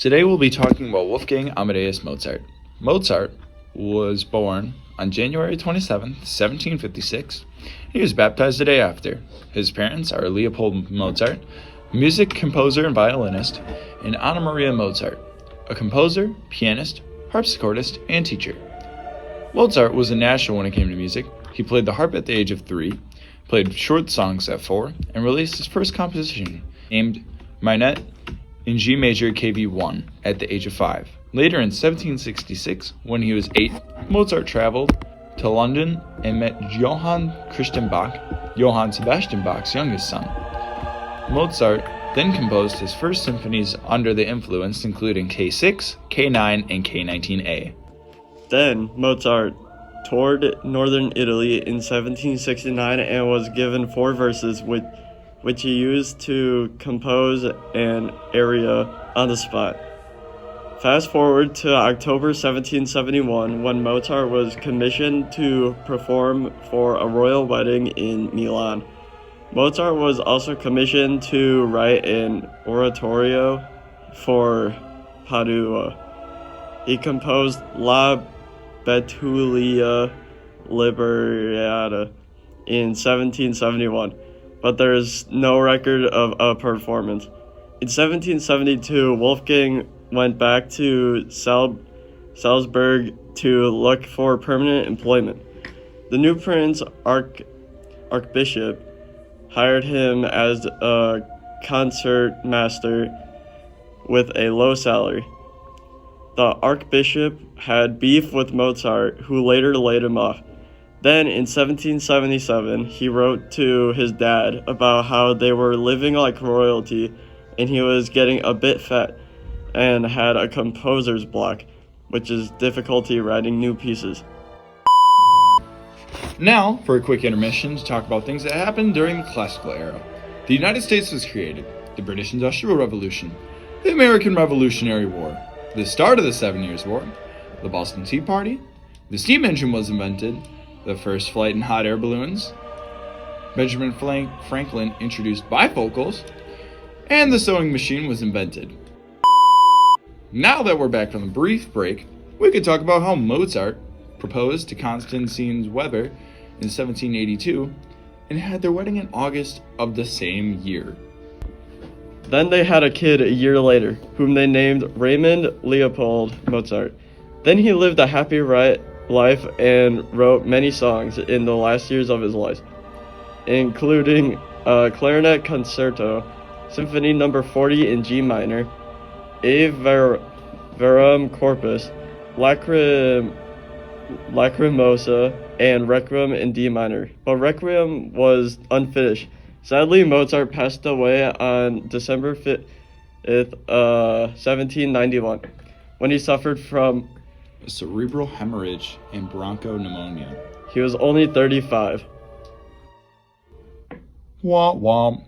Today we'll be talking about Wolfgang Amadeus Mozart. Mozart was born on January 27, 1756. He was baptized the day after. His parents are Leopold Mozart, music composer and violinist, and Anna Maria Mozart, a composer, pianist, harpsichordist, and teacher. Mozart was a national when it came to music. He played the harp at the age of 3, played short songs at 4, and released his first composition, named Minette in G major KV1 at the age of 5. Later in 1766, when he was 8, Mozart traveled to London and met Johann Christian Bach, Johann Sebastian Bach's youngest son. Mozart then composed his first symphonies under the influence, including K6, K9, and K19A. Then Mozart toured northern Italy in 1769 and was given 4 verses which he used to compose an aria on the spot. Fast forward to October 1771, when Mozart was commissioned to perform for a royal wedding in Milan. Mozart was also commissioned to write an oratorio for Padua. He composed La Betulia Liberata in 1771, but there is no record of a performance. In 1772, Wolfgang went back to Salzburg to look for permanent employment. The new prince archbishop hired him as a concertmaster with a low salary. The archbishop had beef with Mozart, who later laid him off. Then, in 1777, he wrote to his dad about how they were living like royalty and he was getting a bit fat and had a composer's block, which is difficulty writing new pieces. Now, for a quick intermission to talk about things that happened during the classical era. The United States was created, the British Industrial Revolution, the American Revolutionary War, the start of the 7 Years' War, the Boston Tea Party, the steam engine was invented, the first flight in hot air balloons, Benjamin Franklin introduced bifocals, and the sewing machine was invented. Now that we're back from the brief break, we could talk about how Mozart proposed to Constance Weber in 1782 and had their wedding in August of the same year. Then they had a kid a year later, whom they named Raymond Leopold Mozart. Then he lived a happy life and wrote many songs in the last years of his life, including a clarinet concerto, Symphony No. 40 in G minor, A Verum Corpus, Lacrimosa, and Requiem in D minor. But Requiem was unfinished. Sadly, Mozart passed away on December 5th, 1791, when he suffered from a cerebral hemorrhage and bronchopneumonia. He was only 35. Womp womp.